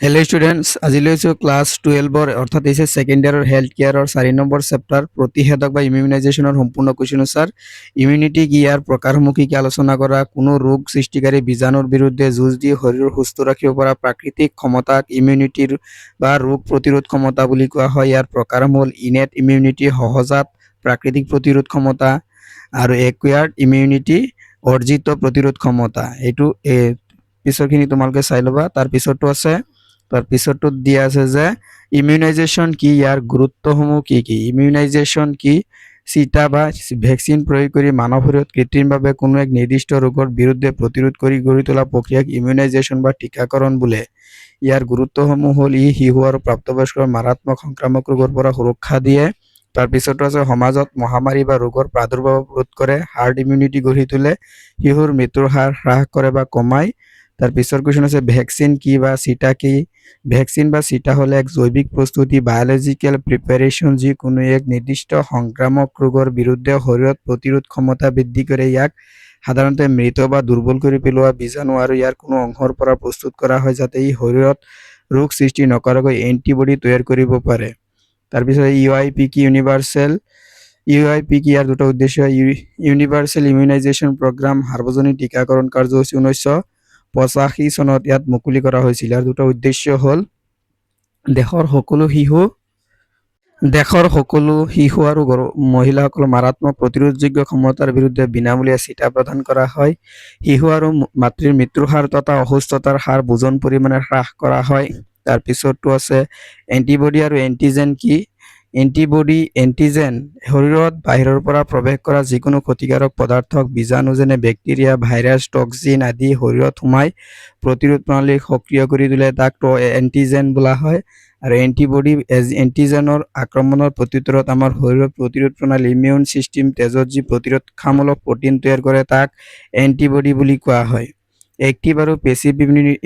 Hello' students, আজি লৈছোঁ class 12-ৰ অৰ্থাৎ হৈছে ছেকেণ্ড ইয়াৰৰ হেল্থ কেয়াৰৰ 4 নম্বৰ চেপ্টাৰ প্ৰতিষেধক বা ইমিউনাইজেশ্যনৰ সম্পূৰ্ণ কুৱেশ্যন আনচাৰ। ইমিউনিটি কি, ইয়াৰ প্ৰকাৰসমূহ কি আলোচনা কৰা, কোনো ৰোগ সৃষ্টিকাৰী বীজাণুৰ বিৰুদ্ধে যুঁজ দি শৰীৰ সুস্থ ৰাখিব পৰা প্ৰাকৃতিক ক্ষমতাক ইমিউনিটিৰ বা ৰোগ প্ৰতিৰোধ ক্ষমতা বুলি কোৱা হয়। ইয়াৰ প্ৰকাৰসমূহ হ'ল ইনেট ইমিউনিটি, সহজাত প্ৰাকৃতিক প্ৰতিৰোধ ক্ষমতা, আৰু একুৱাৰ্ড ইমিউনিটি, অৰ্জিত প্ৰতিৰোধ ক্ষমতা। এইটো পিছৰখিনি তোমালোকে চাই ল'বা। তাৰ পিছৰটোত দিয়া আছে যে ইমিউনাইজেশ্যন কি, ইয়াৰ গুৰুত্বসমূহ কি কি। ইমিউনাইজেশ্যন কি, চিটা বা ভেকচিন প্ৰয়োগ কৰি মানৱ শৰীৰত কৃত্ৰিমভাৱে কোনো এক নিৰ্দিষ্ট ৰোগৰ বিৰুদ্ধে প্ৰতিৰোধ কৰি গঢ়ি তোলা প্ৰক্ৰিয়াক ইমিউনাইজেশ্যন বা টীকাকৰণ বোলে। ইয়াৰ গুৰুত্বসমূহ হ'ল ই শিশু আৰু প্ৰাপ্তবয়স্কৰ মাৰাত্মক সংক্ৰামক ৰোগৰ পৰা সুৰক্ষা দিয়ে। তাৰপিছতো আছে সমাজত মহামাৰী বা ৰোগৰ প্ৰাদুৰ্ভাৱ ৰোধ কৰে, হাৰ্ড ইমিউনিটি গঢ়ি তোলে, শিশুৰ মৃত্যুৰ হাৰ হ্ৰাস কৰে বা কমায়। তাৰ পিছৰ কুৱেশ্যন আছে ভেকচিন কি বা চিটা কি। ভেকচিন বা চিটা হ'ল এক জৈৱিক প্ৰস্তুতি, বায়'লজিকেল প্ৰিপাৰেশ্যন, যি কোনো এক নিৰ্দিষ্ট সংক্ৰামক ৰোগৰ বিৰুদ্ধে শৰীৰত প্ৰতিৰোধ ক্ষমতা বৃদ্ধি কৰে। ইয়াক সাধাৰণতে মৃত বা দুৰ্বল কৰি পেলোৱা বীজাণু আৰু ইয়াৰ কোনো অংশৰ পৰা প্ৰস্তুত কৰা হয় যাতে ই শৰীৰত ৰোগ সৃষ্টি নকৰাকৈ এণ্টিবডি তৈয়াৰ কৰিব পাৰে। তাৰপিছত UIP কি, ইউনিভাৰ্চেল UIP কি, ইয়াৰ দুটা উদ্দেশ্য। ইউনিভাৰ্চেল ইমিউনাইজেশ্যন প্ৰগ্ৰাম, সাৰ্বজনীন টীকাকৰণ কাৰ্যসূচী 1985 চনত ইয়াত মুকলি কৰা হৈছিল। ইয়াৰ দুটা উদ্দেশ্য হ'ল দেশৰ সকলো শিশু আৰু মহিলাসকলৰ মাৰাত্মক প্ৰতিৰোধযোগ্য ক্ষমতাৰ বিৰুদ্ধে বিনামূলীয়া চিটা প্ৰদান কৰা হয়। শিশু আৰু মাতৃৰ মৃত্যুৰ হাৰ তথা অসুস্থতাৰ হাৰ বুজন পৰিমাণে হ্ৰাস কৰা হয়। তাৰপিছতো আছে এণ্টিবডি আৰু এণ্টিজেন কি। এণ্টিজেন শৰীৰত বাহিৰৰ পৰা প্ৰৱেশ কৰা যিকোনো ক্ষতিকাৰক পদাৰ্থক, বীজাণু যেনে বেক্টেৰিয়া, ভাইৰাছ, টক্সিন আদি শৰীৰত সোমাই প্ৰতিৰোধ প্ৰণালীক সক্ৰিয় কৰি তোলে, তাক এণ্টিজেন বোলা হয়। আৰু এণ্টিবডি এণ্টিজেনৰ আক্ৰমণৰ প্ৰত্যুত্তৰত আমাৰ শৰীৰৰ প্ৰতিৰোধ প্ৰণালী ইমিউন ছিষ্টেম তেজত যি প্ৰতিৰক্ষামূলক প্ৰটিন তৈয়াৰ কৰে তাক এণ্টিবডি বুলি কোৱা হয়। এক্টিভ আৰু পেছিভ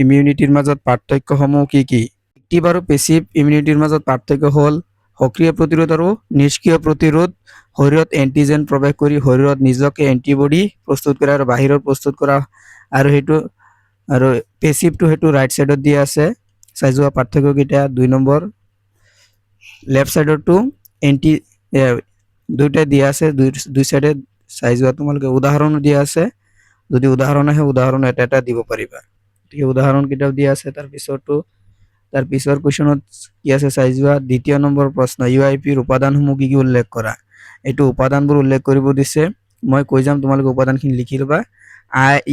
ইমিউনিটিৰ মাজত পাৰ্থক্যসমূহ কি কি। এক্টিভ আৰু পেছিভ ইমিউনিটিৰ মাজত পাৰ্থক্য হ'ল সক্ৰিয় প্ৰতিৰোধ আৰু নিষ্ক্ৰিয় প্ৰতিৰোধ। শৰীৰত এণ্টিজেন প্ৰৱেশ কৰি শৰীৰত নিজকে এণ্টিবডি প্ৰস্তুত কৰে আৰু বাহিৰত প্ৰস্তুত কৰা, আৰু পেছিভটো সেইটো ৰাইট ছাইডত দিয়া আছে। চাই যোৱা পাৰ্থক্যকেইটা। 2 নম্বৰ লেফ্ট ছাইডৰটো দুইটা দিয়া আছে, দুই চাইডে চাই যোৱা তোমালোকে। উদাহৰণো দিয়া আছে, যদি উদাহৰণ আহে উদাহৰণ এটা এটা দিব পাৰিবা। গতিকে উদাহৰণকেইটাও দিয়া আছে। তাৰ পিছৰ কুৱেশ্যনত কি আছে চাই যোৱা। 2য় নম্বৰ প্ৰশ্ন, UIPৰ উপাদানসমূহ কি কি উল্লেখ কৰা। এইটো উপাদানবোৰ উল্লেখ কৰিব দিছে, মই কৈ যাম, তোমালোকে উপাদানখিনি লিখি ল'বা।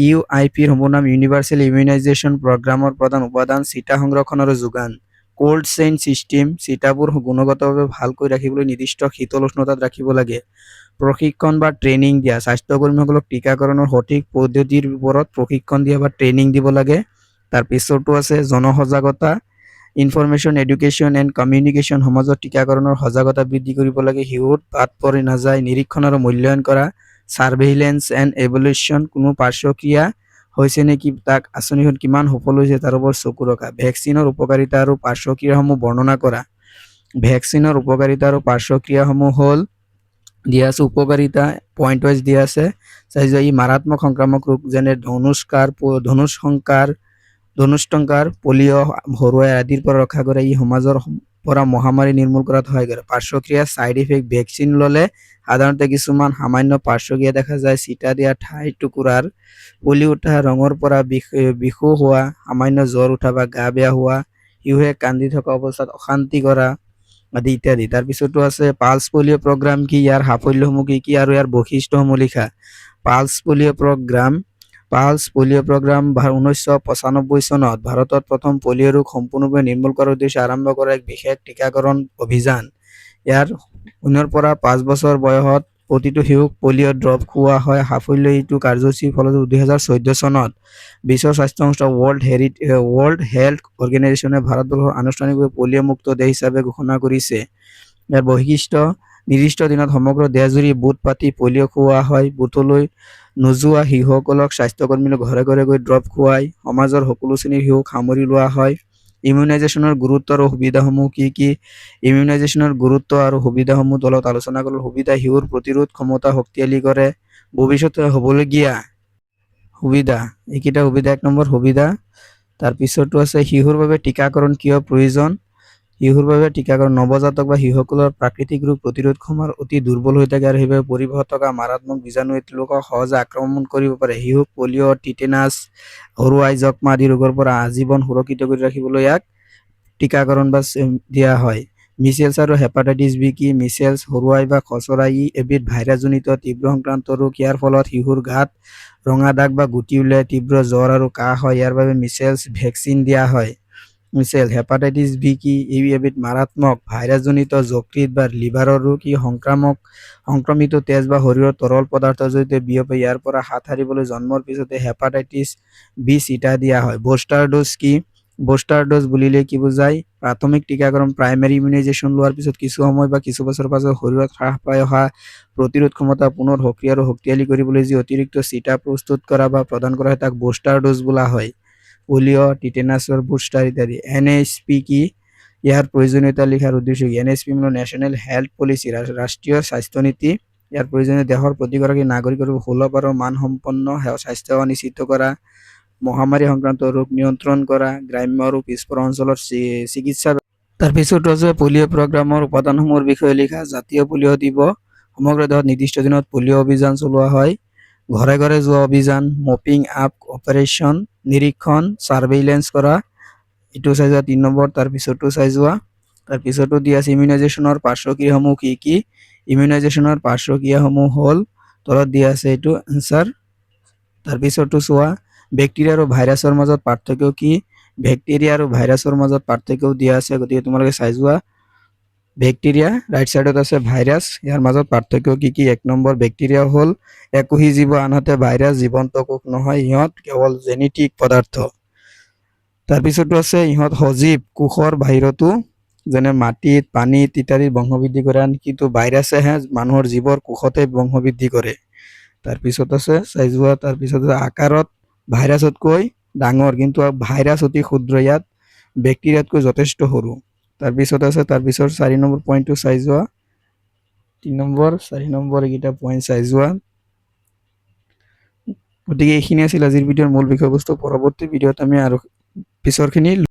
UIPৰ সম্পূৰ্ণ নাম ইউনিভাৰ্চেল ইমিউনাইজেশ্যন প্ৰগ্ৰামৰ প্ৰধান উপাদান চিটা সংৰক্ষণ আৰু যোগান। কোল্ড চেইন ছিষ্টেম, চিটাবোৰ গুণগতভাৱে ভালকৈ ৰাখিবলৈ নিৰ্দিষ্ট শীতল উষ্ণতাত ৰাখিব লাগে। প্ৰশিক্ষণ বা ট্ৰেইনিং দিয়া, স্বাস্থ্যকৰ্মীসকলক টীকাকৰণৰ সঠিক পদ্ধতিৰ ওপৰত প্ৰশিক্ষণ দিয়া বা ট্ৰেইনিং দিব লাগে। তাৰপিছতো আছে জনসজাগতা, ইনফৰমেশ্যন এডুকেশ্যন এণ্ড কমিউনিকেশ্যন, সমাজত টীকাকৰণৰ সজাগতা বৃদ্ধি কৰিব লাগে। শিশুত বাদ পৰি নাযায়, নিৰীক্ষণ আৰু মূল্যায়ন কৰা। ছাৰ্ভেইলেন্স এণ্ড এভলিউশ্যন, কোনো পাৰ্শ্বক্ৰিয়া হৈছে নেকি, তাক আঁচনিখন কিমান সফল হৈছে তাৰ ওপৰত চকু ৰখা। ভেকচিনৰ উপকাৰিতা আৰু পাৰ্শ্বক্ৰিয়াসমূহ বৰ্ণনা কৰা। ভেকচিনৰ উপকাৰিতা আৰু পাৰ্শ্বক্ৰিয়াসমূহ হ'ল দিয়া আছে, উপকাৰিতা পইণ্ট ৱাইজ দিয়া আছে। চাই যোৱা। ই মাৰাত্মক সংক্ৰামক ৰোগ যেনে ধনুষ্টংকাৰ, পলিঅ', হৰুৱাই আদিৰ পৰা ৰক্ষা কৰে। ই সমাজৰ পৰা মহামাৰী নিৰ্মূল কৰাত সহায় কৰে। পাৰ্শ্বক্ৰিয়া ছাইড ইফেক্ট, ভেকচিন ল'লে সাধাৰণতে কিছুমান সামান্য পাৰ্শ্বক্ৰিয়া দেখা যায়। চিটা দিয়া ঠাই টুকুৰাৰ ফুলি উঠা, ৰঙৰ পৰা বিষু হোৱা, সামান্য জ্বৰ উঠা বা গা বেয়া হোৱা, শিশুৱে কান্দি থকা অৱস্থাত অশান্তি কৰা আদি ইত্যাদি। তাৰপিছতো আছে পালছ পলিঅ' প্ৰগ্ৰাম কি, ইয়াৰ সাফল্যসমূহ কি কি আৰু ইয়াৰ বৈশিষ্ট্যসমূহ লিখা। পালছ পলিঅ' প্ৰগ্ৰাম 1995 চনত ভাৰতত প্ৰথম পলিঅ' ৰোগ সম্পূৰ্ণৰূপে নিৰ্মূল কৰাৰ উদ্দেশ্যে আৰম্ভ কৰা এক বিশেষ টীকাকৰণ অভিযান। ইয়াৰ 0 পৰা 5 বছৰ বয়সত প্ৰতিটো শিশুক পলিঅ' ড্ৰপ খুওৱা হয়। সাফল্য এইটো কাৰ্যসূচীৰ ফলত 2014 চনত বিশ্ব স্বাস্থ্য সংস্থা ৱৰ্ল্ড হেল্থ অৰ্গেনাইজেশ্যনে ভাৰতবৰ্ষক আনুষ্ঠানিকভাৱে পলিঅ' মুক্ত দেশ হিচাপে ঘোষণা কৰিছে। ইয়াৰ বৈশিষ্ট্য, নিৰ্দিষ্ট দিনত সমগ্ৰ দেশজুৰি বুথ পাতি পলিঅ' খুওৱা হয়। বুথলৈ নোযোৱা শিশুসকলক স্বাস্থ্যকৰ্মীলৈ ঘৰে ঘৰে গৈ ড্ৰপ খুৱাই সমাজৰ সকলো শ্ৰেণীৰ শিশুক সামৰি লোৱা হয়। ইমিউনাইজেশ্যনৰ গুৰুত্ব আৰু সুবিধাসমূহ কি কি। ইমিউনাইজেশ্যনৰ গুৰুত্ব আৰু সুবিধাসমূহ তলত আলোচনা কৰিলোঁ। সুবিধা, শিশুৰ প্ৰতিৰোধ ক্ষমতা শক্তিশালী কৰে। ভৱিষ্যতে হ'বলগীয়া সুবিধা, এইকেইটা সুবিধা। 1 নম্বৰ সুবিধা, তাৰ পিছতো আছে শিশুৰ বাবে টীকাকৰণ কিয় প্ৰয়োজন। শিশুৰ বাবে টীকাকৰণ নৱজাতক বা শিশুসকলৰ প্ৰাকৃতিক ৰোগ প্ৰতিৰোধ ক্ষমতা অতি দুৰ্বল হৈ থাকে আৰু সেইবাবে পৰিৱেশত থকা মাৰাত্মক বীজাণুৱে তেওঁলোকক সহজে আক্ৰমণ কৰিব পাৰে। শিশুক পলিঅ', টিটেনাছ, হৰুৱাই, যক্ষ্মা আদি ৰোগৰ পৰা আজীৱন সুৰক্ষিত কৰি ৰাখিবলৈ ইয়াক টীকাকৰণ বা দিয়া হয়। মিছেলছ আৰু হেপাটাইটিছ বি কি? মিছেলছ, হৰুৱাই বা খচৰা ই এবিধ ভাইৰাছজনিত তীব্ৰ সংক্ৰান্ত ৰোগ। ইয়াৰ ফলত শিশুৰ গাত ৰঙা দাগ বা গুটি ওলাই তীব্ৰ জ্বৰ আৰু কাহ হয়। ইয়াৰ বাবে মিছেলছ ভেকচিন দিয়া হয়। মিছেল হেপাটাইটিছ বি কি? ই এবিধ মাৰাত্মক ভাইৰাছজনিত যকৃত বা লিভাৰৰ ৰোগ। ই সংক্ৰমিত তেজ বা শৰীৰৰ তৰল পদাৰ্থৰ জৰিয়তে বিয়পে। ইয়াৰ পৰা হাত সাৰিবলৈ জন্মৰ পিছতে হেপাটাইটিছ বি ছিটা দিয়া হয়। বুষ্টাৰ ড'জ কি? বুষ্টাৰ ড'জ বুলিলে কি বুজায়? প্ৰাথমিক টীকাকৰণ প্ৰাইমেৰী ইমিউনাইজেশ্যন লোৱাৰ পিছত কিছু সময় বা কিছু বছৰ পাছত শৰীৰত হ্ৰাস পাই অহা প্ৰতিৰোধ ক্ষমতা পুনৰ সক্ৰিয় আৰু শক্তিশালী কৰিবলৈ যি অতিৰিক্ত ছিটা প্ৰস্তুত কৰা বা প্ৰদান কৰা হয় তাক বুষ্টাৰ ড'জ বোলা হয়। পলিঅ', টিটেনাছৰ বুষ্টাৰ ইত্যাদি। NHP কি? ইয়াৰ প্ৰয়োজনীয়তা লিখাৰ উদ্দেশ্য কি? NHP মানে নেশ্যনেল হেল্থ পলিচি, ৰাষ্ট্ৰীয় স্বাস্থ্য নীতি। ইয়াৰ প্ৰয়োজনীয় দেশৰ প্ৰতিগৰাকী নাগৰিকৰ সুলভ আৰু মানসম্পন্ন স্বাস্থ্যসেৱা নিশ্চিত কৰা, মহামাৰী সংক্ৰান্ত ৰোগ নিয়ন্ত্ৰণ কৰা, গ্ৰাম্য আৰু পিছপৰা অঞ্চলৰ চিকিৎসা। তাৰপিছত আছে পলিঅ' প্ৰগ্ৰামৰ উপাদানসমূহৰ বিষয়ে লিখা। জাতীয় পলিঅ' দিৱস সমগ্ৰ দেশত নিৰ্দিষ্ট দিনত পলিঅ' অভিযান চলোৱা হয়। ঘৰে ঘৰে যোৱা অভিযান, মপিং আপ অপাৰেশ্যন, নিৰীক্ষণ, ছাৰ্ভেইলেন্স কৰা। এইটো চাই যোৱা 3 নম্বৰ। তাৰপিছতো চাই যোৱা। তাৰপিছতো দিয়া আছে ইমিউনাইজেশ্যনৰ পাৰ্শ্বক্ৰিয়াসমূহ কি কি? ইমিউনাইজেশ্যনৰ পাৰ্শ্বক্ৰিয়াসমূহ হ'ল তলত দিয়া আছে এইটো এনচাৰ। তাৰপিছতো চোৱা বেক্টেৰিয়া আৰু ভাইৰাছৰ মাজত পাৰ্থক্য কি? বেক্টেৰিয়া আৰু ভাইৰাছৰ মাজত পাৰ্থক্যও দিয়া আছে, গতিকে তোমালোকে চাই যোৱা। বেক্টেৰিয়া ৰাইট চাইডত আছে, ভাইৰাছ ইয়াৰ মাজত পাৰ্থক্য কি কি? 1 নম্বৰ বেক্টেৰিয়া হ'ল একোহী জীৱ, আনহাতে ভাইৰাছ জীৱন্ত কোষ নহয়, ইহঁত কেৱল জেনেটিক পদাৰ্থ। তাৰপিছতো আছে ইহঁত সজীৱ কোষৰ বাহিৰতো যেনে মাটিত, পানীত ইত্যাদিত বংশবৃদ্ধি কৰে, কিন্তু ভাইৰাছেহে মানুহৰ জীৱৰ কোষতে বংশবৃদ্ধি কৰে। তাৰপিছত আছে চাই যোৱা। তাৰপিছত আকাৰত ভাইৰাছতকৈ ডাঙৰ, কিন্তু ভাইৰাছ অতি ক্ষুদ্ৰ, ইয়াত বেক্টেৰিয়াতকৈ যথেষ্ট সৰু। তাৰপিছত আছে 4 নম্বৰ পইণ্টটো চাই যোৱা। 3 নম্বৰ 4 নম্বৰ এইকেইটা পইণ্ট চাই যোৱা। গতিকে এইখিনি আছিল আজিৰ ভিডিঅ'ৰ মূল বিষয়বস্তু। পৰৱৰ্তী ভিডিঅ'ত আমি আৰু পিছৰখিনি